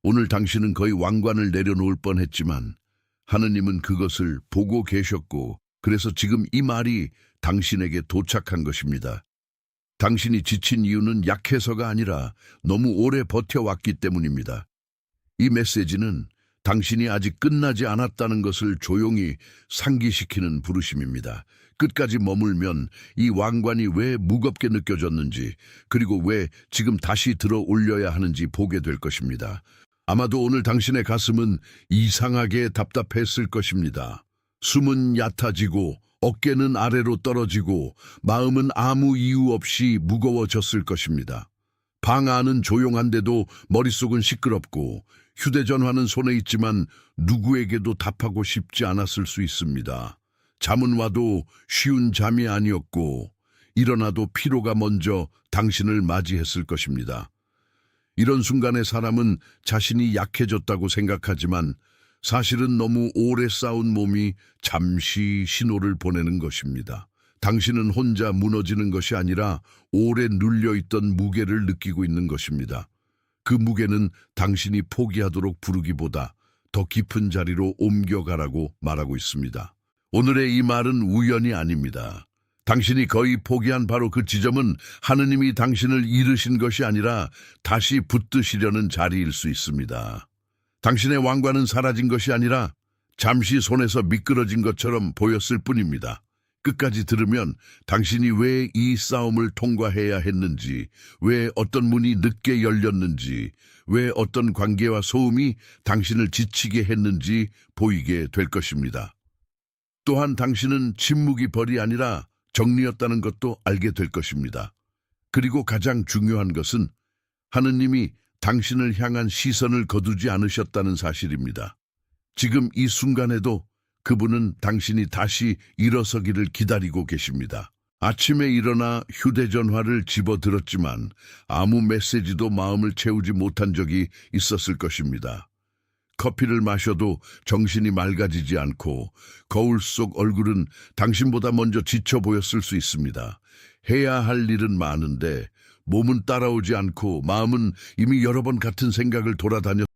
오늘 당신은 거의 왕관을 내려놓을 뻔했지만 하느님은 그것을 보고 계셨고 그래서 지금 이 말이 당신에게 도착한 것입니다. 당신이 지친 이유는 약해서가 아니라 너무 오래 버텨왔기 때문입니다. 이 메시지는 당신이 아직 끝나지 않았다는 것을 조용히 상기시키는 부르심입니다. 끝까지 머물면 이 왕관이 왜 무겁게 느껴졌는지, 그리고 왜 지금 다시 들어 올려야 하는지 보게 될 것입니다. 아마도 오늘 당신의 가슴은 이상하게 답답했을 것입니다. 숨은 얕아지고 어깨는 아래로 떨어지고 마음은 아무 이유 없이 무거워졌을 것입니다. 방 안은 조용한데도 머릿속은 시끄럽고 휴대전화는 손에 있지만 누구에게도 답하고 싶지 않았을 수 있습니다. 잠은 와도 쉬운 잠이 아니었고 일어나도 피로가 먼저 당신을 맞이했을 것입니다. 이런 순간에 사람은 자신이 약해졌다고 생각하지만 사실은 너무 오래 싸운 몸이 잠시 신호를 보내는 것입니다. 당신은 혼자 무너지는 것이 아니라 오래 눌려있던 무게를 느끼고 있는 것입니다. 그 무게는 당신이 포기하도록 부르기보다 더 깊은 자리로 옮겨가라고 말하고 있습니다. 오늘의 이 말은 우연이 아닙니다. 당신이 거의 포기한 바로 그 지점은 하느님이 당신을 이르신 것이 아니라 다시 붙드시려는 자리일 수 있습니다. 당신의 왕관은 사라진 것이 아니라 잠시 손에서 미끄러진 것처럼 보였을 뿐입니다. 끝까지 들으면 당신이 왜 이 싸움을 통과해야 했는지, 왜 어떤 문이 늦게 열렸는지, 왜 어떤 관계와 소음이 당신을 지치게 했는지 보이게 될 것입니다. 또한 당신은 침묵이 벌이 아니라 정리였다는 것도 알게 될 것입니다. 그리고 가장 중요한 것은 하느님이 당신을 향한 시선을 거두지 않으셨다는 사실입니다. 지금 이 순간에도 그분은 당신이 다시 일어서기를 기다리고 계십니다. 아침에 일어나 휴대전화를 집어들었지만 아무 메시지도 마음을 채우지 못한 적이 있었을 것입니다. 커피를 마셔도 정신이 맑아지지 않고 거울 속 얼굴은 당신보다 먼저 지쳐 보였을 수 있습니다. 해야 할 일은 많은데 몸은 따라오지 않고 마음은 이미 여러 번 같은 생각을 돌아다녔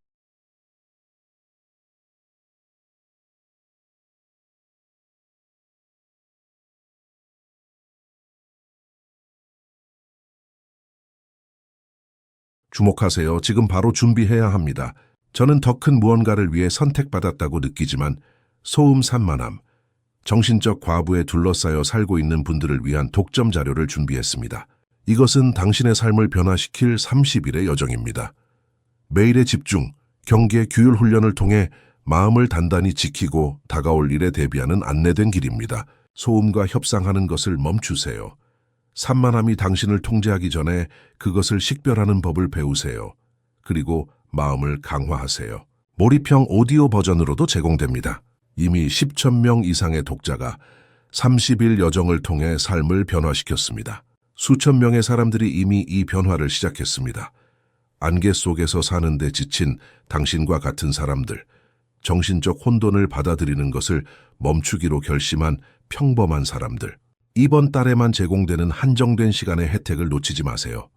주목하세요. 지금 바로 준비해야 합니다. 저는 더 큰 무언가를 위해 선택받았다고 느끼지만 소음 산만함, 정신적 과부에 둘러싸여 살고 있는 분들을 위한 독점 자료를 준비했습니다. 이것은 당신의 삶을 변화시킬 30일의 여정입니다. 매일의 집중, 경계, 규율 훈련을 통해 마음을 단단히 지키고 다가올 일에 대비하는 안내된 길입니다. 소음과 협상하는 것을 멈추세요. 산만함이 당신을 통제하기 전에 그것을 식별하는 법을 배우세요. 그리고 마음을 강화하세요. 몰입형 오디오 버전으로도 제공됩니다. 이미 10,000명 이상의 독자가 30일 여정을 통해 삶을 변화시켰습니다. 수천 명의 사람들이 이미 이 변화를 시작했습니다. 안개 속에서 사는데 지친 당신과 같은 사람들, 정신적 혼돈을 받아들이는 것을 멈추기로 결심한 평범한 사람들. 이번 달에만 제공되는 한정된 시간의 혜택을 놓치지 마세요.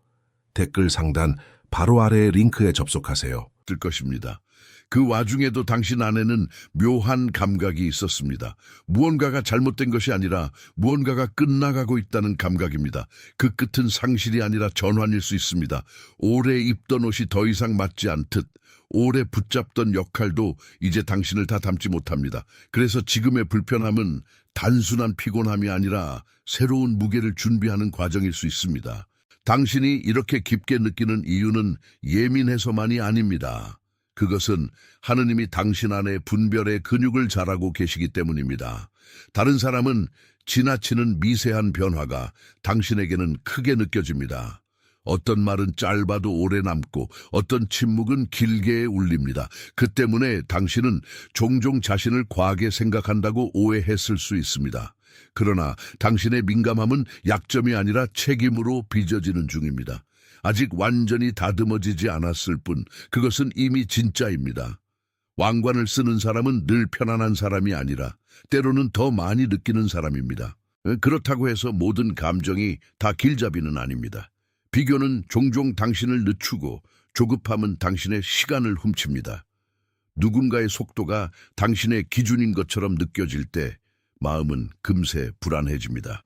댓글 상단 바로 아래의 링크에 접속하세요. 들 것입니다. 그 와중에도 당신 안에는 묘한 감각이 있었습니다. 무언가가 잘못된 것이 아니라 무언가가 끝나가고 있다는 감각입니다. 그 끝은 상실이 아니라 전환일 수 있습니다. 오래 입던 옷이 더 이상 맞지 않듯 오래 붙잡던 역할도 이제 당신을 다 담지 못합니다. 그래서 지금의 불편함은 단순한 피곤함이 아니라 새로운 무게를 준비하는 과정일 수 있습니다. 당신이 이렇게 깊게 느끼는 이유는 예민해서만이 아닙니다. 그것은 하느님이 당신 안에 분별의 근육을 자라고 계시기 때문입니다. 다른 사람은 지나치는 미세한 변화가 당신에게는 크게 느껴집니다. 어떤 말은 짧아도 오래 남고 어떤 침묵은 길게 울립니다. 그 때문에 당신은 종종 자신을 과하게 생각한다고 오해했을 수 있습니다. 그러나 당신의 민감함은 약점이 아니라 책임으로 빚어지는 중입니다. 아직 완전히 다듬어지지 않았을 뿐 그것은 이미 진짜입니다. 왕관을 쓰는 사람은 늘 편안한 사람이 아니라 때로는 더 많이 느끼는 사람입니다. 그렇다고 해서 모든 감정이 다 길잡이는 아닙니다. 비교는 종종 당신을 늦추고 조급함은 당신의 시간을 훔칩니다. 누군가의 속도가 당신의 기준인 것처럼 느껴질 때 마음은 금세 불안해집니다.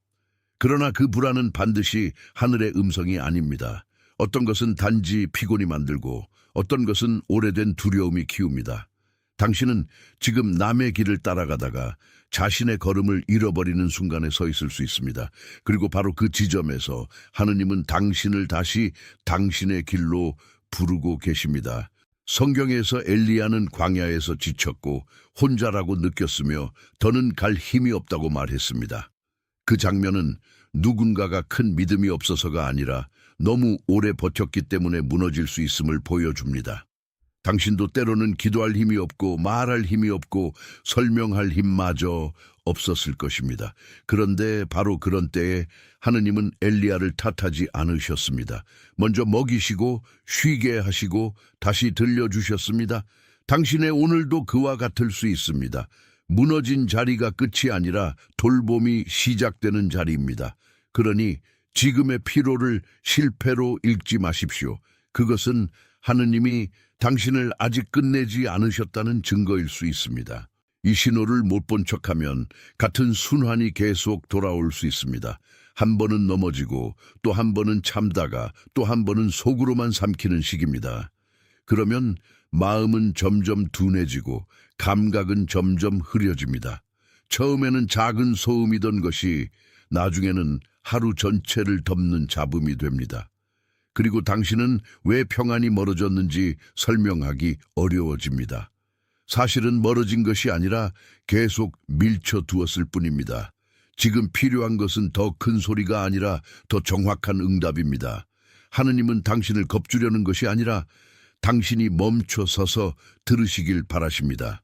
그러나 그 불안은 반드시 하늘의 음성이 아닙니다. 어떤 것은 단지 피곤이 만들고 어떤 것은 오래된 두려움이 키웁니다. 당신은 지금 남의 길을 따라가다가 자신의 걸음을 잃어버리는 순간에 서 있을 수 있습니다. 그리고 바로 그 지점에서 하느님은 당신을 다시 당신의 길로 부르고 계십니다. 성경에서 엘리야는 광야에서 지쳤고 혼자라고 느꼈으며 더는 갈 힘이 없다고 말했습니다. 그 장면은 누군가가 큰 믿음이 없어서가 아니라 너무 오래 버텼기 때문에 무너질 수 있음을 보여줍니다. 당신도 때로는 기도할 힘이 없고 말할 힘이 없고 설명할 힘마저 없었을 것입니다. 그런데 바로 그런 때에 하느님은 엘리야를 탓하지 않으셨습니다. 먼저 먹이시고 쉬게 하시고 다시 들려주셨습니다. 당신의 오늘도 그와 같을 수 있습니다. 무너진 자리가 끝이 아니라 돌봄이 시작되는 자리입니다. 그러니 지금의 피로를 실패로 읽지 마십시오. 그것은 하느님이 당신을 아직 끝내지 않으셨다는 증거일 수 있습니다. 이 신호를 못 본 척하면 같은 순환이 계속 돌아올 수 있습니다. 한 번은 넘어지고 또 한 번은 참다가 또 한 번은 속으로만 삼키는 시기입니다. 그러면 마음은 점점 둔해지고 감각은 점점 흐려집니다. 처음에는 작은 소음이던 것이 나중에는 하루 전체를 덮는 잡음이 됩니다. 그리고 당신은 왜 평안이 멀어졌는지 설명하기 어려워집니다. 사실은 멀어진 것이 아니라 계속 밀쳐두었을 뿐입니다. 지금 필요한 것은 더 큰 소리가 아니라 더 정확한 응답입니다. 하느님은 당신을 겁주려는 것이 아니라 당신이 멈춰 서서 들으시길 바라십니다.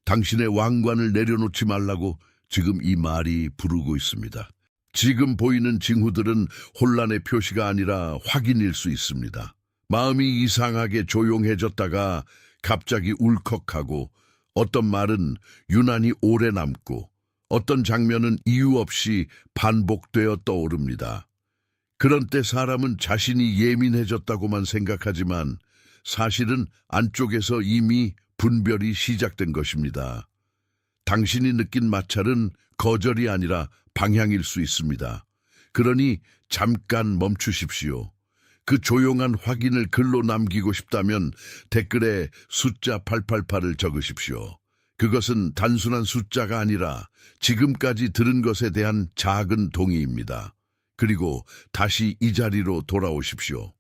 당신의 왕관을 내려놓지 말라고 지금 이 말이 부르고 있습니다. 지금 보이는 징후들은 혼란의 표시가 아니라 확인일 수 있습니다. 마음이 이상하게 조용해졌다가 갑자기 울컥하고 어떤 말은 유난히 오래 남고 어떤 장면은 이유 없이 반복되어 떠오릅니다. 그런 때 사람은 자신이 예민해졌다고만 생각하지만 사실은 안쪽에서 이미 분별이 시작된 것입니다. 당신이 느낀 마찰은 거절이 아니라 방향일 수 있습니다. 그러니 잠깐 멈추십시오. 그 조용한 확인을 글로 남기고 싶다면 댓글에 숫자 888을 적으십시오. 그것은 단순한 숫자가 아니라 지금까지 들은 것에 대한 작은 동의입니다. 그리고 다시 이 자리로 돌아오십시오.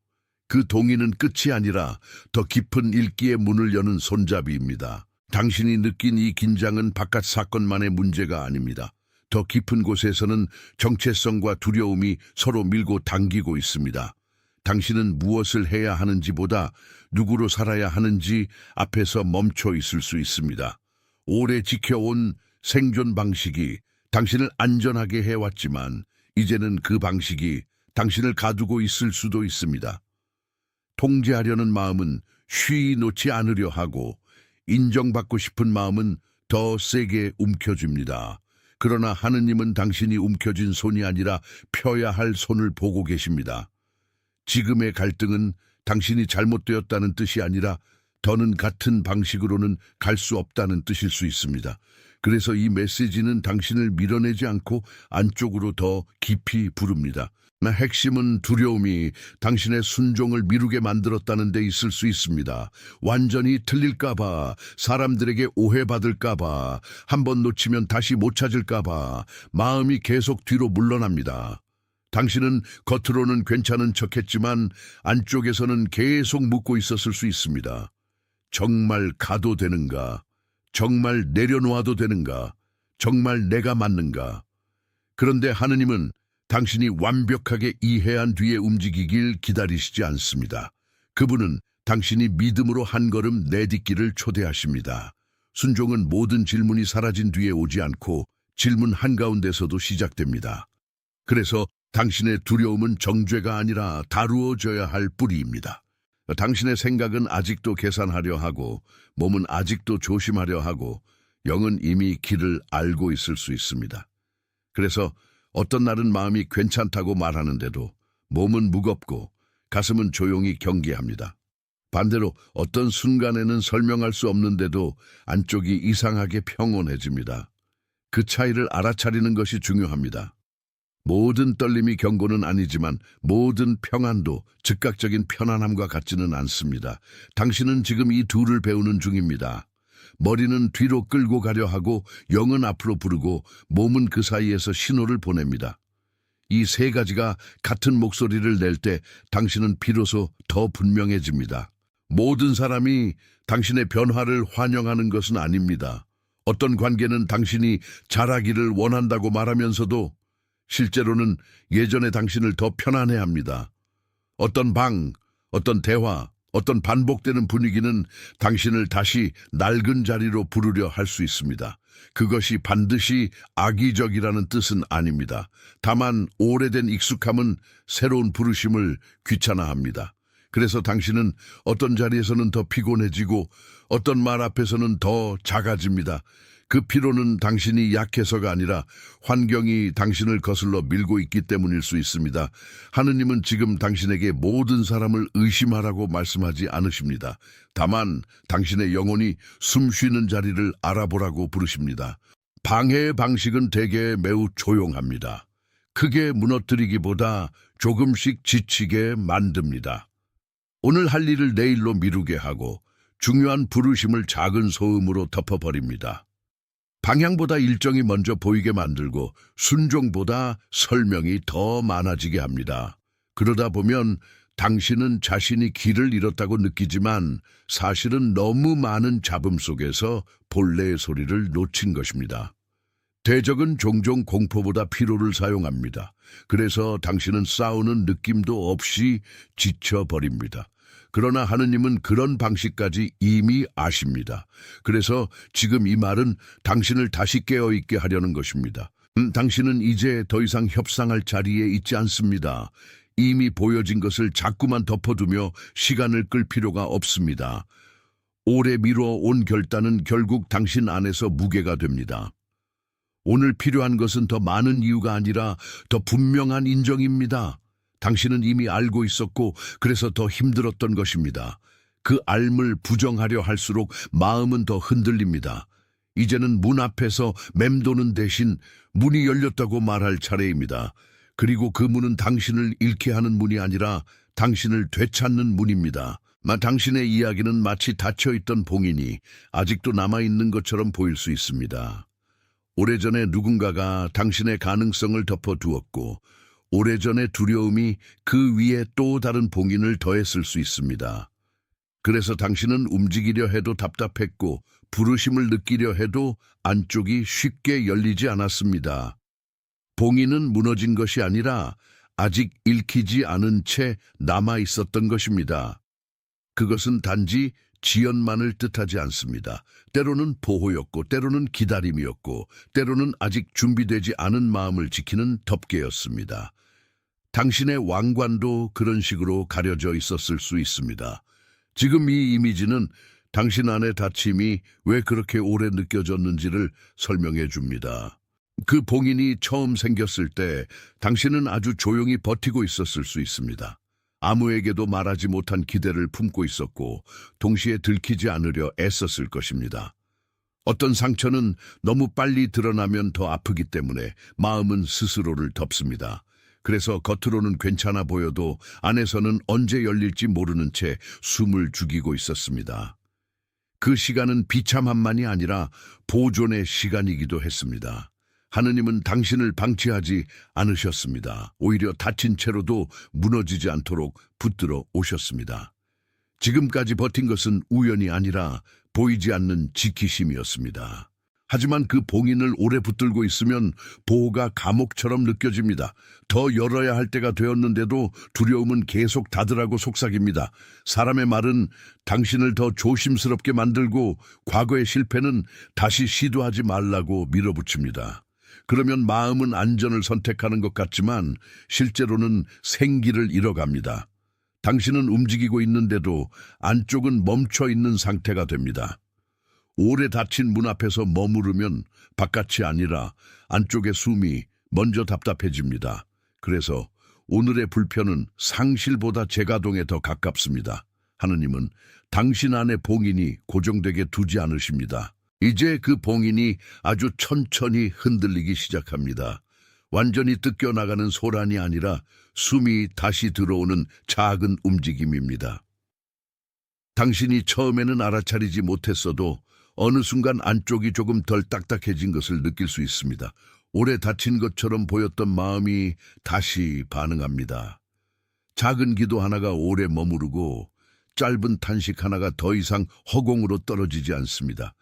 그 동의는 끝이 아니라 더 깊은 읽기의 문을 여는 손잡이입니다. 당신이 느낀 이 긴장은 바깥 사건만의 문제가 아닙니다. 더 깊은 곳에서는 정체성과 두려움이 서로 밀고 당기고 있습니다. 당신은 무엇을 해야 하는지보다 누구로 살아야 하는지 앞에서 멈춰 있을 수 있습니다. 오래 지켜온 생존 방식이 당신을 안전하게 해왔지만 이제는 그 방식이 당신을 가두고 있을 수도 있습니다. 통제하려는 마음은 쉬이 놓지 않으려 하고 인정받고 싶은 마음은 더 세게 움켜쥡니다. 그러나 하느님은 당신이 움켜쥔 손이 아니라 펴야 할 손을 보고 계십니다. 지금의 갈등은 당신이 잘못되었다는 뜻이 아니라 더는 같은 방식으로는 갈 수 없다는 뜻일 수 있습니다. 그래서 이 메시지는 당신을 밀어내지 않고 안쪽으로 더 깊이 부릅니다. 핵심은 두려움이 당신의 순종을 미루게 만들었다는 데 있을 수 있습니다. 완전히 틀릴까봐, 사람들에게 오해받을까봐, 한번 놓치면 다시 못 찾을까봐 마음이 계속 뒤로 물러납니다. 당신은 겉으로는 괜찮은 척했지만 안쪽에서는 계속 묻고 있었을 수 있습니다. 정말 가도 되는가? 정말 내려놓아도 되는가? 정말 내가 맞는가? 그런데 하느님은 당신이 완벽하게 이해한 뒤에 움직이길 기다리시지 않습니다. 그분은 당신이 믿음으로 한 걸음 내딛기를 초대하십니다. 순종은 모든 질문이 사라진 뒤에 오지 않고 질문 한가운데서도 시작됩니다. 그래서 당신의 두려움은 정죄가 아니라 다루어져야 할 뿌리입니다. 당신의 생각은 아직도 계산하려 하고 몸은 아직도 조심하려 하고 영은 이미 길을 알고 있을 수 있습니다. 그래서 어떤 날은 마음이 괜찮다고 말하는데도 몸은 무겁고 가슴은 조용히 경계합니다. 반대로 어떤 순간에는 설명할 수 없는데도 안쪽이 이상하게 평온해집니다. 그 차이를 알아차리는 것이 중요합니다. 모든 떨림이 경고는 아니지만 모든 평안도 즉각적인 편안함과 같지는 않습니다. 당신은 지금 이 둘을 배우는 중입니다. 머리는 뒤로 끌고 가려 하고 영은 앞으로 부르고 몸은 그 사이에서 신호를 보냅니다. 이 세 가지가 같은 목소리를 낼 때 당신은 비로소 더 분명해집니다. 모든 사람이 당신의 변화를 환영하는 것은 아닙니다. 어떤 관계는 당신이 잘하기를 원한다고 말하면서도 실제로는 예전의 당신을 더 편안해합니다. 어떤 방, 어떤 대화, 어떤 반복되는 분위기는 당신을 다시 낡은 자리로 부르려 할 수 있습니다. 그것이 반드시 악의적이라는 뜻은 아닙니다. 다만 오래된 익숙함은 새로운 부르심을 귀찮아합니다. 그래서 당신은 어떤 자리에서는 더 피곤해지고 어떤 말 앞에서는 더 작아집니다. 그 피로는 당신이 약해서가 아니라 환경이 당신을 거슬러 밀고 있기 때문일 수 있습니다. 하느님은 지금 당신에게 모든 사람을 의심하라고 말씀하지 않으십니다. 다만 당신의 영혼이 숨 쉬는 자리를 알아보라고 부르십니다. 방해의 방식은 대개 매우 조용합니다. 크게 무너뜨리기보다 조금씩 지치게 만듭니다. 오늘 할 일을 내일로 미루게 하고 중요한 부르심을 작은 소음으로 덮어버립니다. 방향보다 일정이 먼저 보이게 만들고 순종보다 설명이 더 많아지게 합니다. 그러다 보면 당신은 자신이 길을 잃었다고 느끼지만 사실은 너무 많은 잡음 속에서 본래의 소리를 놓친 것입니다. 대적은 종종 공포보다 피로를 사용합니다. 그래서 당신은 싸우는 느낌도 없이 지쳐버립니다. 그러나 하느님은 그런 방식까지 이미 아십니다. 그래서 지금 이 말은 당신을 다시 깨어있게 하려는 것입니다. 당신은 이제 더 이상 협상할 자리에 있지 않습니다. 이미 보여진 것을 자꾸만 덮어두며 시간을 끌 필요가 없습니다. 오래 미뤄온 결단은 결국 당신 안에서 무게가 됩니다. 오늘 필요한 것은 더 많은 이유가 아니라 더 분명한 인정입니다. 당신은 이미 알고 있었고 그래서 더 힘들었던 것입니다. 그 알을 부정하려 할수록 마음은 더 흔들립니다. 이제는 문 앞에서 맴도는 대신 문이 열렸다고 말할 차례입니다. 그리고 그 문은 당신을 잃게 하는 문이 아니라 당신을 되찾는 문입니다. 당신의 이야기는 마치 닫혀있던 봉인이 아직도 남아있는 것처럼 보일 수 있습니다. 오래전에 누군가가 당신의 가능성을 덮어두었고 오래전의 두려움이 그 위에 또 다른 봉인을 더했을 수 있습니다. 그래서 당신은 움직이려 해도 답답했고 부르심을 느끼려 해도 안쪽이 쉽게 열리지 않았습니다. 봉인은 무너진 것이 아니라 아직 읽히지 않은 채 남아 있었던 것입니다. 그것은 단지 지연만을 뜻하지 않습니다. 때로는 보호였고 때로는 기다림이었고 때로는 아직 준비되지 않은 마음을 지키는 덮개였습니다. 당신의 왕관도 그런 식으로 가려져 있었을 수 있습니다. 지금 이 이미지는 당신 안의 닫힘이 왜 그렇게 오래 느껴졌는지를 설명해 줍니다. 그 봉인이 처음 생겼을 때 당신은 아주 조용히 버티고 있었을 수 있습니다. 아무에게도 말하지 못한 기대를 품고 있었고 동시에 들키지 않으려 애썼을 것입니다. 어떤 상처는 너무 빨리 드러나면 더 아프기 때문에 마음은 스스로를 덮습니다. 그래서 겉으로는 괜찮아 보여도 안에서는 언제 열릴지 모르는 채 숨을 죽이고 있었습니다. 그 시간은 비참함만이 아니라 보존의 시간이기도 했습니다. 하느님은 당신을 방치하지 않으셨습니다. 오히려 다친 채로도 무너지지 않도록 붙들어 오셨습니다. 지금까지 버틴 것은 우연이 아니라 보이지 않는 지키심이었습니다. 하지만 그 봉인을 오래 붙들고 있으면 보호가 감옥처럼 느껴집니다. 더 열어야 할 때가 되었는데도 두려움은 계속 닫으라고 속삭입니다. 사람의 말은 당신을 더 조심스럽게 만들고 과거의 실패는 다시 시도하지 말라고 밀어붙입니다. 그러면 마음은 안전을 선택하는 것 같지만 실제로는 생기를 잃어갑니다. 당신은 움직이고 있는데도 안쪽은 멈춰 있는 상태가 됩니다. 오래 닫힌 문 앞에서 머무르면 바깥이 아니라 안쪽의 숨이 먼저 답답해집니다. 그래서 오늘의 불편은 상실보다 재가동에 더 가깝습니다. 하느님은 당신 안에 봉인이 고정되게 두지 않으십니다. 이제 그 봉인이 아주 천천히 흔들리기 시작합니다. 완전히 뜯겨나가는 소란이 아니라 숨이 다시 들어오는 작은 움직임입니다. 당신이 처음에는 알아차리지 못했어도 어느 순간 안쪽이 조금 덜 딱딱해진 것을 느낄 수 있습니다. 오래 다친 것처럼 보였던 마음이 다시 반응합니다. 작은 기도 하나가 오래 머무르고 짧은 탄식 하나가 더 이상 허공으로 떨어지지 않습니다.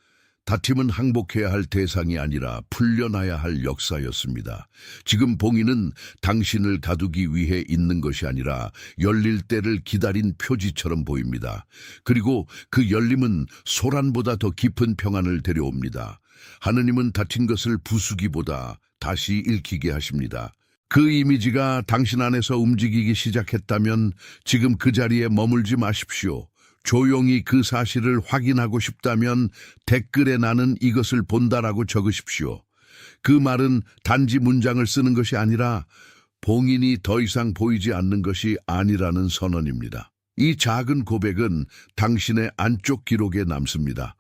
다툼은 항복해야 할 대상이 아니라 풀려나야 할 역사였습니다. 지금 봉인은 당신을 가두기 위해 있는 것이 아니라 열릴 때를 기다린 표지처럼 보입니다. 그리고 그 열림은 소란보다 더 깊은 평안을 데려옵니다. 하느님은 다친 것을 부수기보다 다시 읽히게 하십니다. 그 이미지가 당신 안에서 움직이기 시작했다면 지금 그 자리에 머물지 마십시오. 조용히 그 사실을 확인하고 싶다면 댓글에 나는 이것을 본다라고 적으십시오. 그 말은 단지 문장을 쓰는 것이 아니라 봉인이 더 이상 보이지 않는 것이 아니라는 선언입니다. 이 작은 고백은 당신의 안쪽 기록에 남습니다.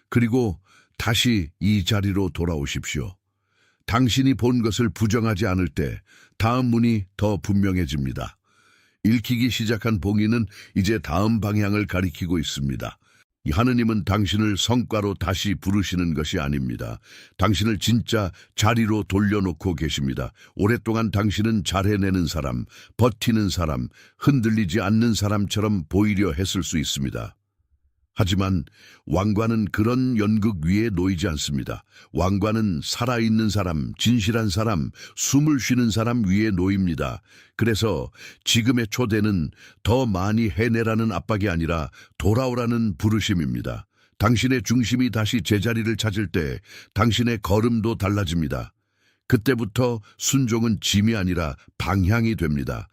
그리고 다시 이 자리로 돌아오십시오. 당신이 본 것을 부정하지 않을 때 다음 문이 더 분명해집니다. 읽히기 시작한 봉인은 이제 다음 방향을 가리키고 있습니다. 하느님은 당신을 성과로 다시 부르시는 것이 아닙니다. 당신을 진짜 자리로 돌려놓고 계십니다. 오랫동안 당신은 잘 해내는 사람, 버티는 사람, 흔들리지 않는 사람처럼 보이려 했을 수 있습니다. 하지만 왕관은 그런 연극 위에 놓이지 않습니다. 왕관은 살아있는 사람, 진실한 사람, 숨을 쉬는 사람 위에 놓입니다. 그래서 지금의 초대는 더 많이 해내라는 압박이 아니라 돌아오라는 부르심입니다. 당신의 중심이 다시 제자리를 찾을 때 당신의 걸음도 달라집니다. 그때부터 순종은 짐이 아니라 방향이 됩니다.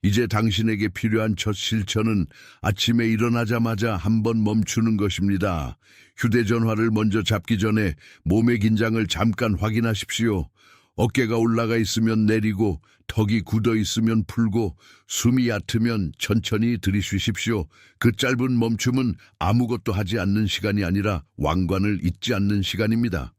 이제 당신에게 필요한 첫 실천은 아침에 일어나자마자 한번 멈추는 것입니다. 휴대전화를 먼저 잡기 전에 몸의 긴장을 잠깐 확인하십시오. 어깨가 올라가 있으면 내리고 턱이 굳어 있으면 풀고 숨이 얕으면 천천히 들이쉬십시오. 그 짧은 멈춤은 아무것도 하지 않는 시간이 아니라 왕관을 잊지 않는 시간입니다.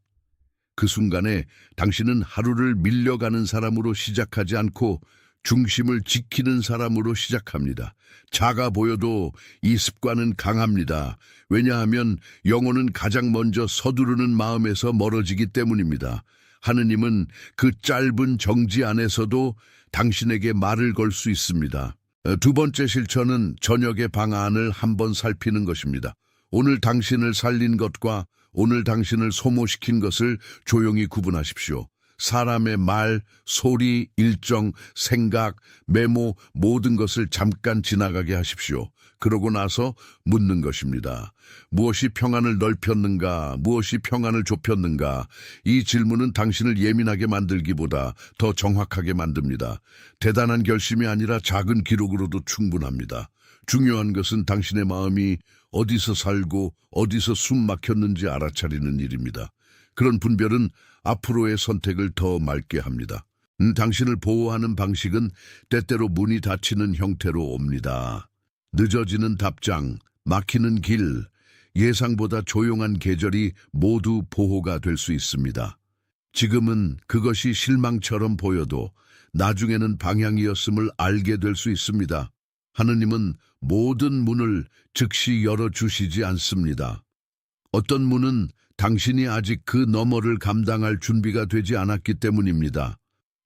그 순간에 당신은 하루를 밀려가는 사람으로 시작하지 않고 중심을 지키는 사람으로 시작합니다. 작아 보여도 이 습관은 강합니다. 왜냐하면 영혼은 가장 먼저 서두르는 마음에서 멀어지기 때문입니다. 하느님은 그 짧은 정지 안에서도 당신에게 말을 걸 수 있습니다. 두 번째 실천은 저녁의 방안을 한번 살피는 것입니다. 오늘 당신을 살린 것과 오늘 당신을 소모시킨 것을 조용히 구분하십시오. 사람의 말, 소리, 일정, 생각, 메모 모든 것을 잠깐 지나가게 하십시오. 그러고 나서 묻는 것입니다. 무엇이 평안을 넓혔는가? 무엇이 평안을 좁혔는가? 이 질문은 당신을 예민하게 만들기보다 더 정확하게 만듭니다. 대단한 결심이 아니라 작은 기록으로도 충분합니다. 중요한 것은 당신의 마음이 어디서 살고 어디서 숨 막혔는지 알아차리는 일입니다. 그런 분별은 앞으로의 선택을 더 맑게 합니다. 당신을 보호하는 방식은 때때로 문이 닫히는 형태로 옵니다. 늦어지는 답장, 막히는 길, 예상보다 조용한 계절이 모두 보호가 될 수 있습니다. 지금은 그것이 실망처럼 보여도 나중에는 방향이었음을 알게 될 수 있습니다. 하느님은 모든 문을 즉시 열어주시지 않습니다. 어떤 문은 당신이 아직 그 너머를 감당할 준비가 되지 않았기 때문입니다.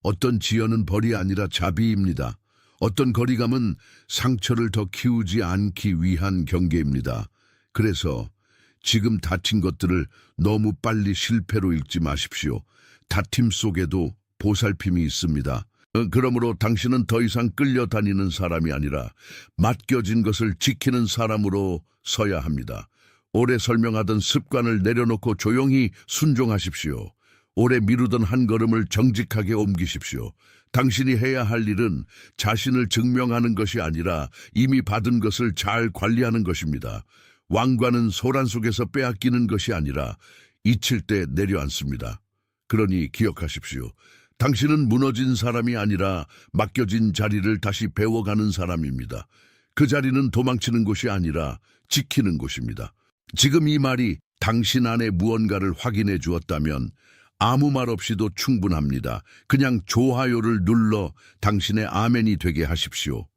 어떤 지연은 벌이 아니라 자비입니다. 어떤 거리감은 상처를 더 키우지 않기 위한 경계입니다. 그래서 지금 다친 것들을 너무 빨리 실패로 읽지 마십시오. 다툼 속에도 보살핌이 있습니다. 그러므로 당신은 더 이상 끌려다니는 사람이 아니라 맡겨진 것을 지키는 사람으로 서야 합니다. 오래 설명하던 습관을 내려놓고 조용히 순종하십시오. 오래 미루던 한 걸음을 정직하게 옮기십시오. 당신이 해야 할 일은 자신을 증명하는 것이 아니라 이미 받은 것을 잘 관리하는 것입니다. 왕관은 소란 속에서 빼앗기는 것이 아니라 잊힐 때 내려앉습니다. 그러니 기억하십시오. 당신은 무너진 사람이 아니라 맡겨진 자리를 다시 배워가는 사람입니다. 그 자리는 도망치는 곳이 아니라 지키는 곳입니다. 지금 이 말이 당신 안에 무언가를 확인해 주었다면 아무 말 없이도 충분합니다. 그냥 좋아요를 눌러 당신의 아멘이 되게 하십시오.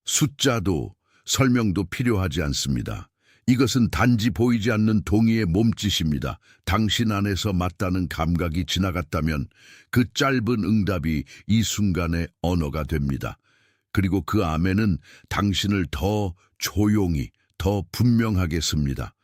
숫자도 설명도 필요하지 않습니다. 이것은 단지 보이지 않는 동의의 몸짓입니다. 당신 안에서 맞다는 감각이 지나갔다면 그 짧은 응답이 이 순간의 언어가 됩니다. 그리고 그 아멘은 당신을 더 조용히, 더 분명하게 씁니다.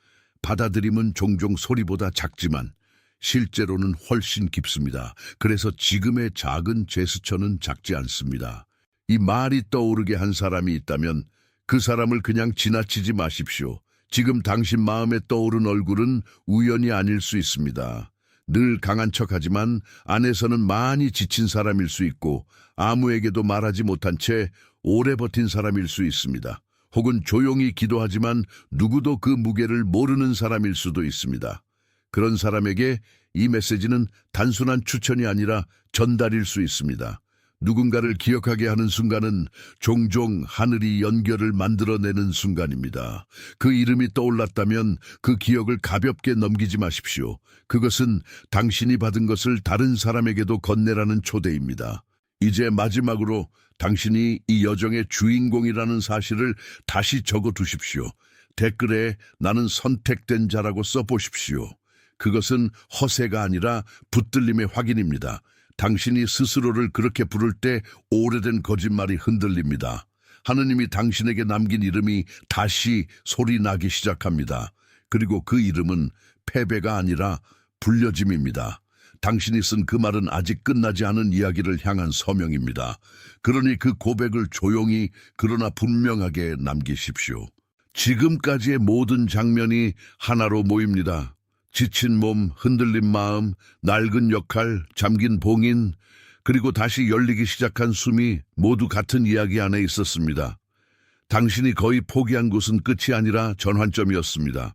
받아들임은 종종 소리보다 작지만 실제로는 훨씬 깊습니다. 그래서 지금의 작은 제스처는 작지 않습니다. 이 말이 떠오르게 한 사람이 있다면 그 사람을 그냥 지나치지 마십시오. 지금 당신 마음에 떠오른 얼굴은 우연이 아닐 수 있습니다. 늘 강한 척하지만 안에서는 많이 지친 사람일 수 있고 아무에게도 말하지 못한 채 오래 버틴 사람일 수 있습니다. 혹은 조용히 기도하지만 누구도 그 무게를 모르는 사람일 수도 있습니다. 그런 사람에게 이 메시지는 단순한 추천이 아니라 전달일 수 있습니다. 누군가를 기억하게 하는 순간은 종종 하늘이 연결을 만들어내는 순간입니다. 그 이름이 떠올랐다면 그 기억을 가볍게 넘기지 마십시오. 그것은 당신이 받은 것을 다른 사람에게도 건네라는 초대입니다. 이제 마지막으로 당신이 이 여정의 주인공이라는 사실을 다시 적어두십시오. 댓글에 나는 선택된 자라고 써보십시오. 그것은 허세가 아니라 붙들림의 확인입니다. 당신이 스스로를 그렇게 부를 때 오래된 거짓말이 흔들립니다. 하느님이 당신에게 남긴 이름이 다시 소리나기 시작합니다. 그리고 그 이름은 패배가 아니라 불려짐입니다. 당신이 쓴 그 말은 아직 끝나지 않은 이야기를 향한 서명입니다. 그러니 그 고백을 조용히 그러나 분명하게 남기십시오. 지금까지의 모든 장면이 하나로 모입니다. 지친 몸, 흔들린 마음, 낡은 역할, 잠긴 봉인, 그리고 다시 열리기 시작한 숨이 모두 같은 이야기 안에 있었습니다. 당신이 거의 포기한 곳은 끝이 아니라 전환점이었습니다.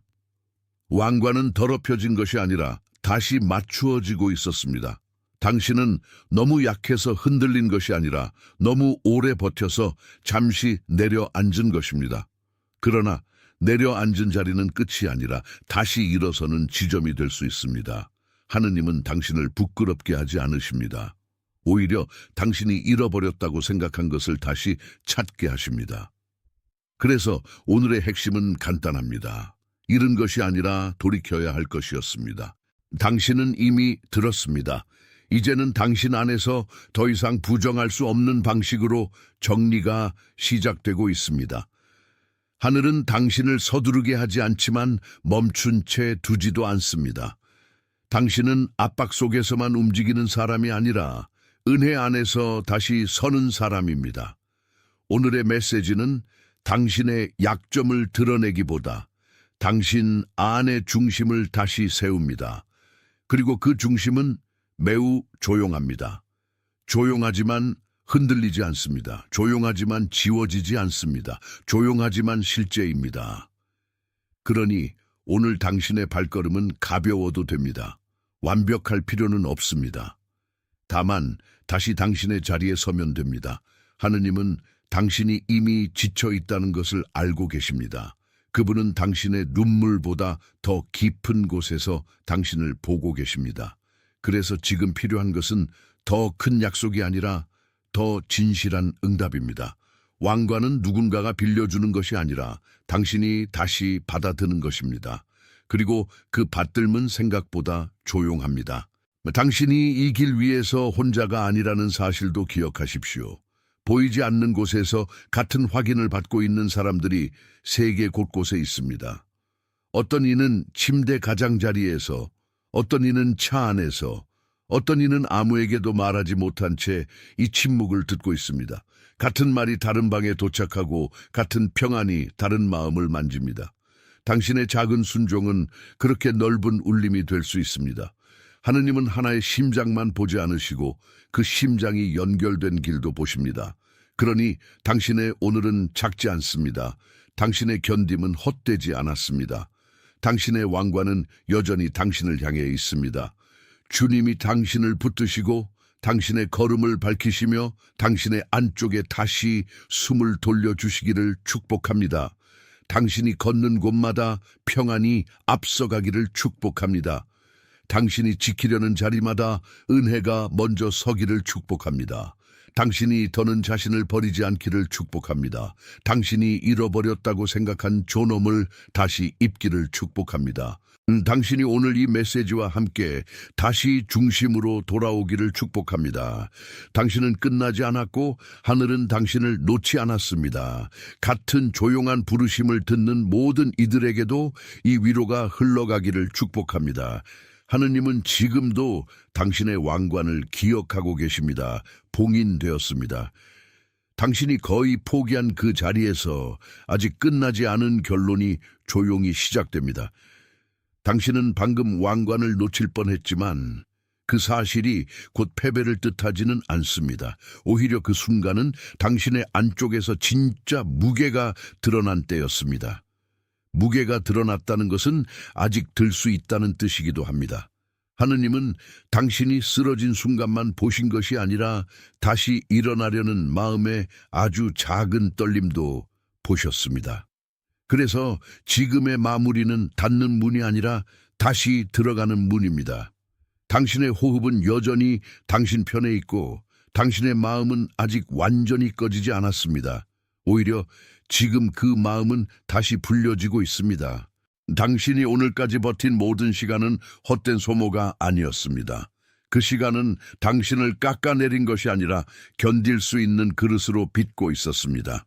왕관은 더럽혀진 것이 아니라 다시 맞추어지고 있었습니다. 당신은 너무 약해서 흔들린 것이 아니라 너무 오래 버텨서 잠시 내려앉은 것입니다. 그러나 내려앉은 자리는 끝이 아니라 다시 일어서는 지점이 될 수 있습니다. 하느님은 당신을 부끄럽게 하지 않으십니다. 오히려 당신이 잃어버렸다고 생각한 것을 다시 찾게 하십니다. 그래서 오늘의 핵심은 간단합니다. 잃은 것이 아니라 돌이켜야 할 것이었습니다. 당신은 이미 들었습니다. 이제는 당신 안에서 더 이상 부정할 수 없는 방식으로 정리가 시작되고 있습니다. 하늘은 당신을 서두르게 하지 않지만 멈춘 채 두지도 않습니다. 당신은 압박 속에서만 움직이는 사람이 아니라 은혜 안에서 다시 서는 사람입니다. 오늘의 메시지는 당신의 약점을 드러내기보다 당신 안의 중심을 다시 세웁니다. 그리고 그 중심은 매우 조용합니다. 조용하지만 흔들리지 않습니다. 조용하지만 지워지지 않습니다. 조용하지만 실제입니다. 그러니 오늘 당신의 발걸음은 가벼워도 됩니다. 완벽할 필요는 없습니다. 다만 다시 당신의 자리에 서면 됩니다. 하느님은 당신이 이미 지쳐 있다는 것을 알고 계십니다. 그분은 당신의 눈물보다 더 깊은 곳에서 당신을 보고 계십니다. 그래서 지금 필요한 것은 더 큰 약속이 아니라 더 진실한 응답입니다. 왕관은 누군가가 빌려주는 것이 아니라 당신이 다시 받아드는 것입니다. 그리고 그 받들면 생각보다 조용합니다. 당신이 이 길 위에서 혼자가 아니라는 사실도 기억하십시오. 보이지 않는 곳에서 같은 확인을 받고 있는 사람들이 세계 곳곳에 있습니다. 어떤 이는 침대 가장자리에서, 어떤 이는 차 안에서, 어떤 이는 아무에게도 말하지 못한 채 이 침묵을 듣고 있습니다. 같은 말이 다른 방에 도착하고 같은 평안이 다른 마음을 만집니다. 당신의 작은 순종은 그렇게 넓은 울림이 될 수 있습니다. 하느님은 하나의 심장만 보지 않으시고 그 심장이 연결된 길도 보십니다. 그러니 당신의 오늘은 작지 않습니다. 당신의 견딤은 헛되지 않았습니다. 당신의 왕관은 여전히 당신을 향해 있습니다. 주님이 당신을 붙드시고 당신의 걸음을 밝히시며 당신의 안쪽에 다시 숨을 돌려주시기를 축복합니다. 당신이 걷는 곳마다 평안이 앞서가기를 축복합니다. 당신이 지키려는 자리마다 은혜가 먼저 서기를 축복합니다. 당신이 더는 자신을 버리지 않기를 축복합니다. 당신이 잃어버렸다고 생각한 존엄을 다시 입기를 축복합니다. 당신이 오늘 이 메시지와 함께 다시 중심으로 돌아오기를 축복합니다. 당신은 끝나지 않았고 하늘은 당신을 놓지 않았습니다. 같은 조용한 부르심을 듣는 모든 이들에게도 이 위로가 흘러가기를 축복합니다. 하느님은 지금도 당신의 왕관을 기억하고 계십니다. 봉인되었습니다. 당신이 거의 포기한 그 자리에서 아직 끝나지 않은 결론이 조용히 시작됩니다. 당신은 방금 왕관을 놓칠 뻔했지만 그 사실이 곧 패배를 뜻하지는 않습니다. 오히려 그 순간은 당신의 안쪽에서 진짜 무게가 드러난 때였습니다. 무게가 드러났다는 것은 아직 들 수 있다는 뜻이기도 합니다. 하느님은 당신이 쓰러진 순간만 보신 것이 아니라 다시 일어나려는 마음의 아주 작은 떨림도 보셨습니다. 그래서 지금의 마무리는 닫는 문이 아니라 다시 들어가는 문입니다. 당신의 호흡은 여전히 당신 편에 있고 당신의 마음은 아직 완전히 꺼지지 않았습니다. 오히려 지금 그 마음은 다시 불려지고 있습니다. 당신이 오늘까지 버틴 모든 시간은 헛된 소모가 아니었습니다. 그 시간은 당신을 깎아내린 것이 아니라 견딜 수 있는 그릇으로 빚고 있었습니다.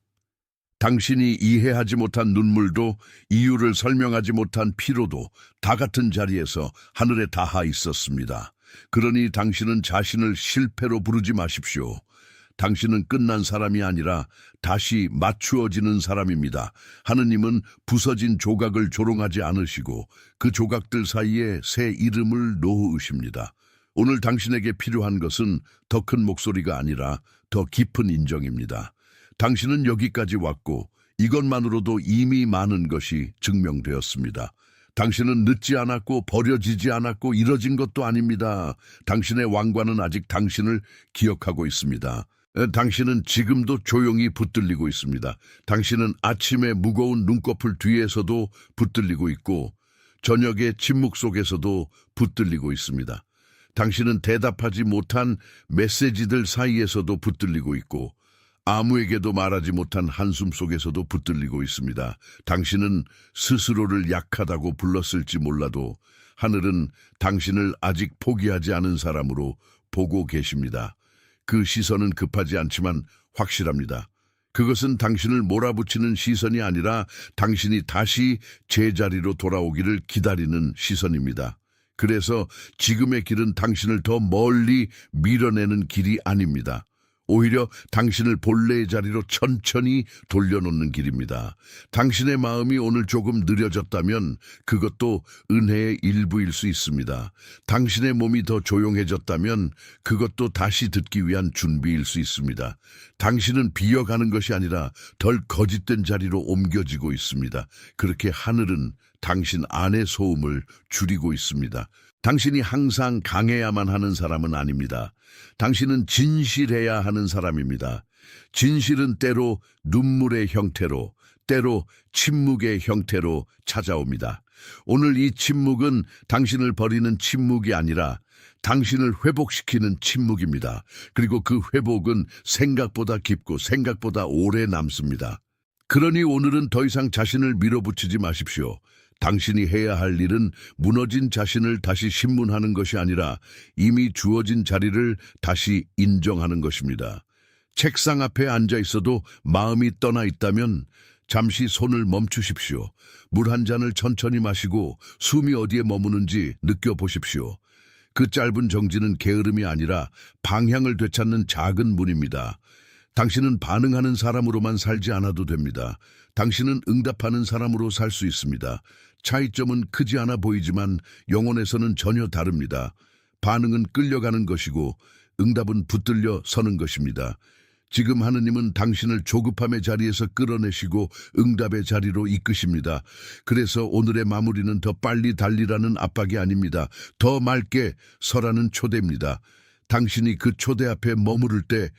당신이 이해하지 못한 눈물도 이유를 설명하지 못한 피로도 다 같은 자리에서 하늘에 닿아 있었습니다. 그러니 당신은 자신을 실패로 부르지 마십시오. 당신은 끝난 사람이 아니라 다시 맞추어지는 사람입니다. 하느님은 부서진 조각을 조롱하지 않으시고 그 조각들 사이에 새 이름을 놓으십니다. 오늘 당신에게 필요한 것은 더 큰 목소리가 아니라 더 깊은 인정입니다. 당신은 여기까지 왔고 이것만으로도 이미 많은 것이 증명되었습니다. 당신은 늦지 않았고 버려지지 않았고 이뤄진 것도 아닙니다. 당신의 왕관은 아직 당신을 기억하고 있습니다. 당신은 지금도 조용히 붙들리고 있습니다. 당신은 아침의 무거운 눈꺼풀 뒤에서도 붙들리고 있고 저녁의 침묵 속에서도 붙들리고 있습니다. 당신은 대답하지 못한 메시지들 사이에서도 붙들리고 있고 아무에게도 말하지 못한 한숨 속에서도 붙들리고 있습니다. 당신은 스스로를 약하다고 불렀을지 몰라도 하늘은 당신을 아직 포기하지 않은 사람으로 보고 계십니다. 그 시선은 급하지 않지만 확실합니다. 그것은 당신을 몰아붙이는 시선이 아니라 당신이 다시 제자리로 돌아오기를 기다리는 시선입니다. 그래서 지금의 길은 당신을 더 멀리 밀어내는 길이 아닙니다. 오히려 당신을 본래의 자리로 천천히 돌려놓는 길입니다. 당신의 마음이 오늘 조금 느려졌다면 그것도 은혜의 일부일 수 있습니다. 당신의 몸이 더 조용해졌다면 그것도 다시 듣기 위한 준비일 수 있습니다. 당신은 비어가는 것이 아니라 덜 거짓된 자리로 옮겨지고 있습니다. 그렇게 하늘은 당신 안의 소음을 줄이고 있습니다. 당신이 항상 강해야만 하는 사람은 아닙니다. 당신은 진실해야 하는 사람입니다. 진실은 때로 눈물의 형태로, 때로 침묵의 형태로 찾아옵니다. 오늘 이 침묵은 당신을 버리는 침묵이 아니라 당신을 회복시키는 침묵입니다. 그리고 그 회복은 생각보다 깊고 생각보다 오래 남습니다. 그러니 오늘은 더 이상 자신을 밀어붙이지 마십시오. 당신이 해야 할 일은 무너진 자신을 다시 신문하는 것이 아니라 이미 주어진 자리를 다시 인정하는 것입니다. 책상 앞에 앉아 있어도 마음이 떠나 있다면 잠시 손을 멈추십시오. 물 한 잔을 천천히 마시고 숨이 어디에 머무는지 느껴보십시오. 그 짧은 정지는 게으름이 아니라 방향을 되찾는 작은 문입니다. 당신은 반응하는 사람으로만 살지 않아도 됩니다. 당신은 응답하는 사람으로 살 수 있습니다. 차이점은 크지 않아 보이지만 영혼에서는 전혀 다릅니다. 반응은 끌려가는 것이고 응답은 붙들려 서는 것입니다. 지금 하느님은 당신을 조급함의 자리에서 끌어내시고 응답의 자리로 이끄십니다. 그래서 오늘의 마무리는 더 빨리 달리라는 압박이 아닙니다. 더 맑게 서라는 초대입니다. 당신이 그 초대 앞에 머무를 때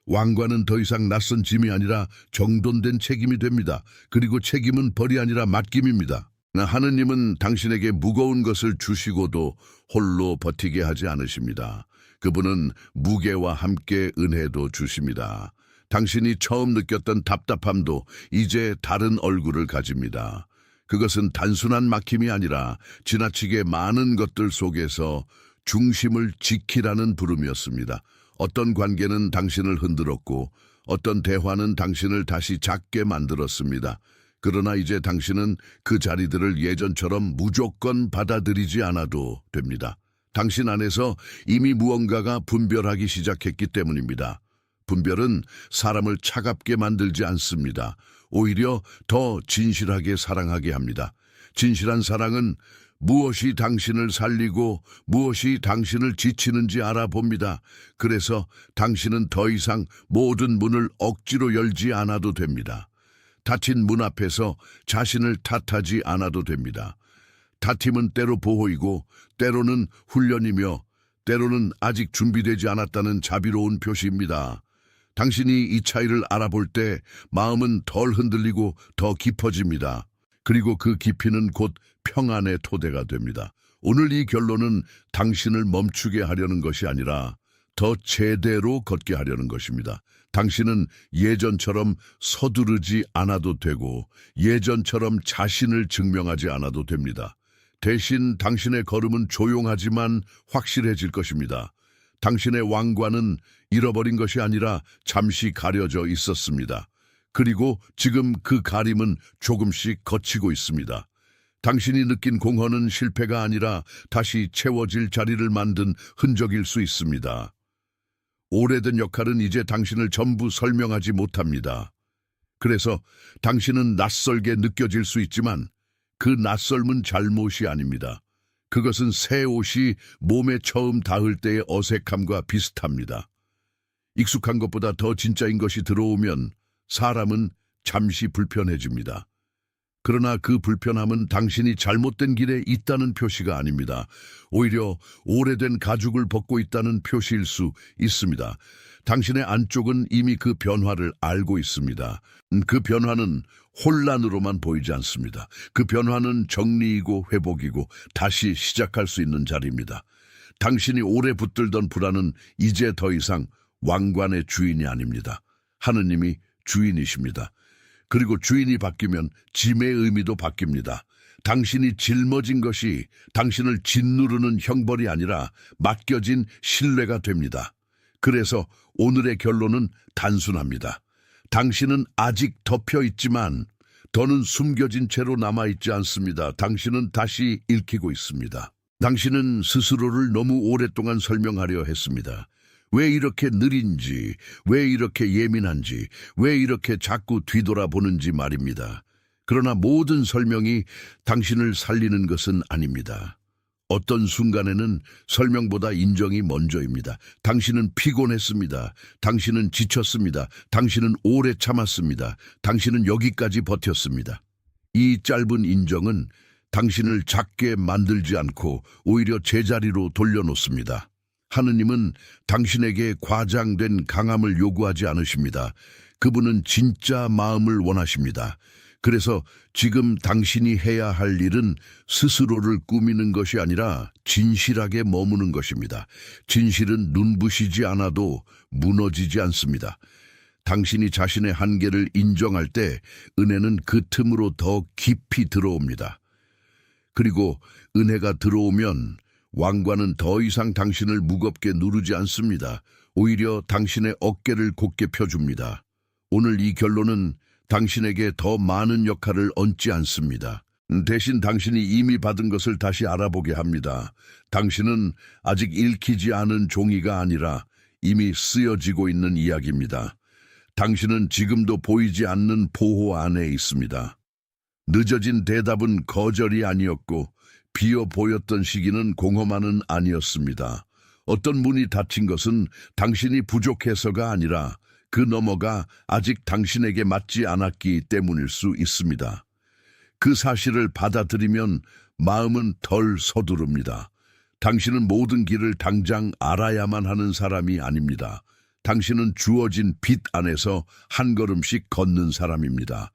왕관은 더 이상 낯선 짐이 아니라 정돈된 책임이 됩니다. 그리고 책임은 벌이 아니라 맡김입니다. 하느님은 당신에게 무거운 것을 주시고도 홀로 버티게 하지 않으십니다. 그분은 무게와 함께 은혜도 주십니다. 당신이 처음 느꼈던 답답함도 이제 다른 얼굴을 가집니다. 그것은 단순한 막힘이 아니라 지나치게 많은 것들 속에서 중심을 지키라는 부름이었습니다. 어떤 관계는 당신을 흔들었고 어떤 대화는 당신을 다시 작게 만들었습니다. 그러나 이제 당신은 그 자리들을 예전처럼 무조건 받아들이지 않아도 됩니다. 당신 안에서 이미 무언가가 분별하기 시작했기 때문입니다. 분별은 사람을 차갑게 만들지 않습니다. 오히려 더 진실하게 사랑하게 합니다. 진실한 사랑은 무엇이 당신을 살리고 무엇이 당신을 지치는지 알아봅니다. 그래서 당신은 더 이상 모든 문을 억지로 열지 않아도 됩니다. 닫힌 문 앞에서 자신을 탓하지 않아도 됩니다. 다툼은 때로 보호이고 때로는 훈련이며 때로는 아직 준비되지 않았다는 자비로운 표시입니다. 당신이 이 차이를 알아볼 때 마음은 덜 흔들리고 더 깊어집니다. 그리고 그 깊이는 곧 평안의 토대가 됩니다. 오늘 이 결론은 당신을 멈추게 하려는 것이 아니라 더 제대로 걷게 하려는 것입니다. 당신은 예전처럼 서두르지 않아도 되고 예전처럼 자신을 증명하지 않아도 됩니다. 대신 당신의 걸음은 조용하지만 확실해질 것입니다. 당신의 왕관은 잃어버린 것이 아니라 잠시 가려져 있었습니다. 그리고 지금 그 가림은 조금씩 걷히고 있습니다. 당신이 느낀 공허는 실패가 아니라 다시 채워질 자리를 만든 흔적일 수 있습니다. 오래된 역할은 이제 당신을 전부 설명하지 못합니다. 그래서 당신은 낯설게 느껴질 수 있지만 그 낯설은 잘못이 아닙니다. 그것은 새 옷이 몸에 처음 닿을 때의 어색함과 비슷합니다. 익숙한 것보다 더 진짜인 것이 들어오면 사람은 잠시 불편해집니다. 그러나 그 불편함은 당신이 잘못된 길에 있다는 표시가 아닙니다. 오히려 오래된 가죽을 벗고 있다는 표시일 수 있습니다. 당신의 안쪽은 이미 그 변화를 알고 있습니다. 그 변화는 혼란으로만 보이지 않습니다. 그 변화는 정리이고 회복이고 다시 시작할 수 있는 자리입니다. 당신이 오래 붙들던 불안은 이제 더 이상 왕관의 주인이 아닙니다. 하느님이 주인이십니다. 그리고 주인이 바뀌면 짐의 의미도 바뀝니다. 당신이 짊어진 것이 당신을 짓누르는 형벌이 아니라 맡겨진 신뢰가 됩니다. 그래서 오늘의 결론은 단순합니다. 당신은 아직 덮여 있지만 더는 숨겨진 채로 남아있지 않습니다. 당신은 다시 읽히고 있습니다. 당신은 스스로를 너무 오랫동안 설명하려 했습니다. 왜 이렇게 느린지, 왜 이렇게 예민한지, 왜 이렇게 자꾸 뒤돌아보는지 말입니다. 그러나 모든 설명이 당신을 살리는 것은 아닙니다. 어떤 순간에는 설명보다 인정이 먼저입니다. 당신은 피곤했습니다. 당신은 지쳤습니다. 당신은 오래 참았습니다. 당신은 여기까지 버텼습니다. 이 짧은 인정은 당신을 작게 만들지 않고 오히려 제자리로 돌려놓습니다. 하느님은 당신에게 과장된 강함을 요구하지 않으십니다. 그분은 진짜 마음을 원하십니다. 그래서 지금 당신이 해야 할 일은 스스로를 꾸미는 것이 아니라 진실하게 머무는 것입니다. 진실은 눈부시지 않아도 무너지지 않습니다. 당신이 자신의 한계를 인정할 때 은혜는 그 틈으로 더 깊이 들어옵니다. 그리고 은혜가 들어오면 왕관은 더 이상 당신을 무겁게 누르지 않습니다. 오히려 당신의 어깨를 곧게 펴줍니다. 오늘 이 결론은 당신에게 더 많은 역할을 얹지 않습니다. 대신 당신이 이미 받은 것을 다시 알아보게 합니다. 당신은 아직 읽히지 않은 종이가 아니라 이미 쓰여지고 있는 이야기입니다. 당신은 지금도 보이지 않는 보호 안에 있습니다. 늦어진 대답은 거절이 아니었고 비어 보였던 시기는 공허만은 아니었습니다. 어떤 문이 닫힌 것은 당신이 부족해서가 아니라 그 너머가 아직 당신에게 맞지 않았기 때문일 수 있습니다. 그 사실을 받아들이면 마음은 덜 서두릅니다. 당신은 모든 길을 당장 알아야만 하는 사람이 아닙니다. 당신은 주어진 빛 안에서 한 걸음씩 걷는 사람입니다.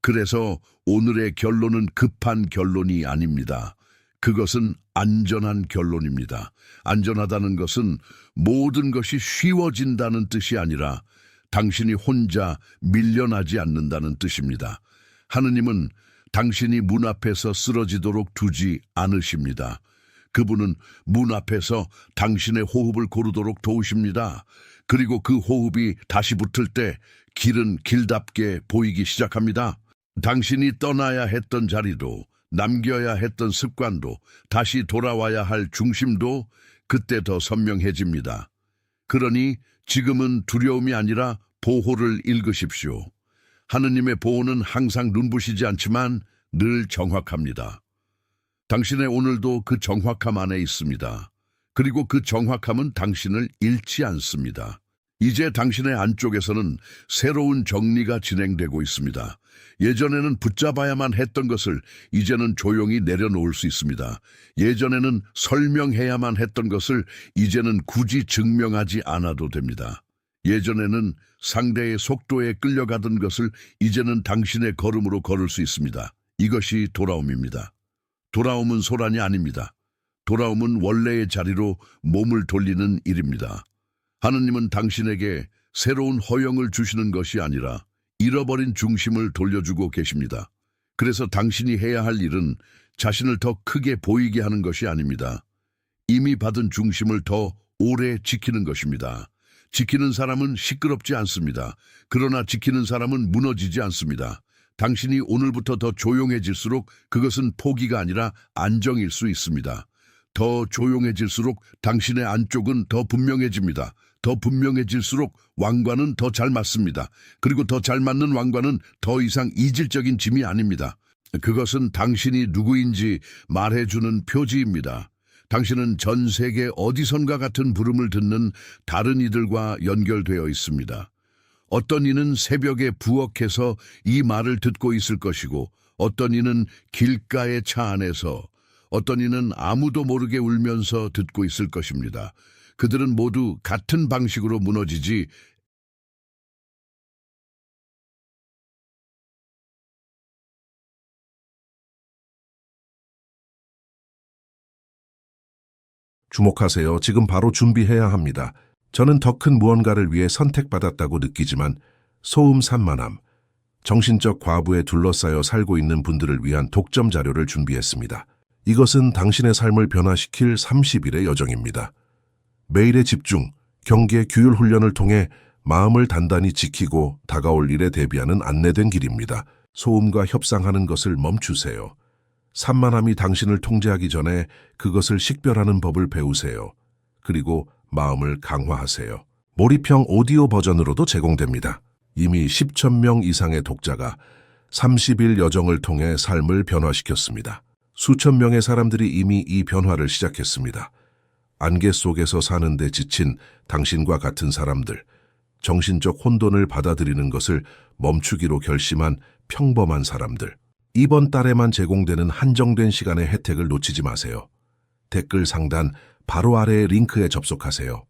그래서 오늘의 결론은 급한 결론이 아닙니다. 그것은 안전한 결론입니다. 안전하다는 것은 모든 것이 쉬워진다는 뜻이 아니라 당신이 혼자 밀려나지 않는다는 뜻입니다. 하느님은 당신이 문 앞에서 쓰러지도록 두지 않으십니다. 그분은 문 앞에서 당신의 호흡을 고르도록 도우십니다. 그리고 그 호흡이 다시 붙을 때 길은 길답게 보이기 시작합니다. 당신이 떠나야 했던 자리도, 남겨야 했던 습관도, 다시 돌아와야 할 중심도 그때 더 선명해집니다. 그러니 지금은 두려움이 아니라 보호를 읽으십시오. 하느님의 보호는 항상 눈부시지 않지만 늘 정확합니다. 당신의 오늘도 그 정확함 안에 있습니다. 그리고 그 정확함은 당신을 잃지 않습니다. 이제 당신의 안쪽에서는 새로운 정리가 진행되고 있습니다. 예전에는 붙잡아야만 했던 것을 이제는 조용히 내려놓을 수 있습니다. 예전에는 설명해야만 했던 것을 이제는 굳이 증명하지 않아도 됩니다. 예전에는 상대의 속도에 끌려가던 것을 이제는 당신의 걸음으로 걸을 수 있습니다. 이것이 돌아옴입니다. 돌아옴은 소란이 아닙니다. 돌아옴은 원래의 자리로 몸을 돌리는 일입니다. 하느님은 당신에게 새로운 허영을 주시는 것이 아니라 잃어버린 중심을 돌려주고 계십니다. 그래서 당신이 해야 할 일은 자신을 더 크게 보이게 하는 것이 아닙니다. 이미 받은 중심을 더 오래 지키는 것입니다. 지키는 사람은 시끄럽지 않습니다. 그러나 지키는 사람은 무너지지 않습니다. 당신이 오늘부터 더 조용해질수록 그것은 포기가 아니라 안정일 수 있습니다. 더 조용해질수록 당신의 안쪽은 더 분명해집니다. 더 분명해질수록 왕관은 더 잘 맞습니다. 그리고 더 잘 맞는 왕관은 더 이상 이질적인 짐이 아닙니다. 그것은 당신이 누구인지 말해주는 표지입니다. 당신은 전 세계 어디선가 같은 부름을 듣는 다른 이들과 연결되어 있습니다. 어떤 이는 새벽에 부엌에서 이 말을 듣고 있을 것이고, 어떤 이는 길가의 차 안에서, 어떤 이는 아무도 모르게 울면서 듣고 있을 것입니다. 그들은 모두 같은 방식으로 무너지지 주목하세요. 지금 바로 준비해야 합니다. 저는 더 큰 무언가를 위해 선택받았다고 느끼지만 소음 산만함, 정신적 과부에 둘러싸여 살고 있는 분들을 위한 독점 자료를 준비했습니다. 이것은 당신의 삶을 변화시킬 30일의 여정입니다. 매일의 집중, 경계, 규율 훈련을 통해 마음을 단단히 지키고 다가올 일에 대비하는 안내된 길입니다. 소음과 협상하는 것을 멈추세요. 산만함이 당신을 통제하기 전에 그것을 식별하는 법을 배우세요. 그리고 마음을 강화하세요. 몰입형 오디오 버전으로도 제공됩니다. 이미 10,000명 이상의 독자가 30일 여정을 통해 삶을 변화시켰습니다. 수천 명의 사람들이 이미 이 변화를 시작했습니다. 안개 속에서 사는데 지친 당신과 같은 사람들, 정신적 혼돈을 받아들이는 것을 멈추기로 결심한 평범한 사람들. 이번 달에만 제공되는 한정된 시간의 혜택을 놓치지 마세요. 댓글 상단 바로 아래의 링크에 접속하세요.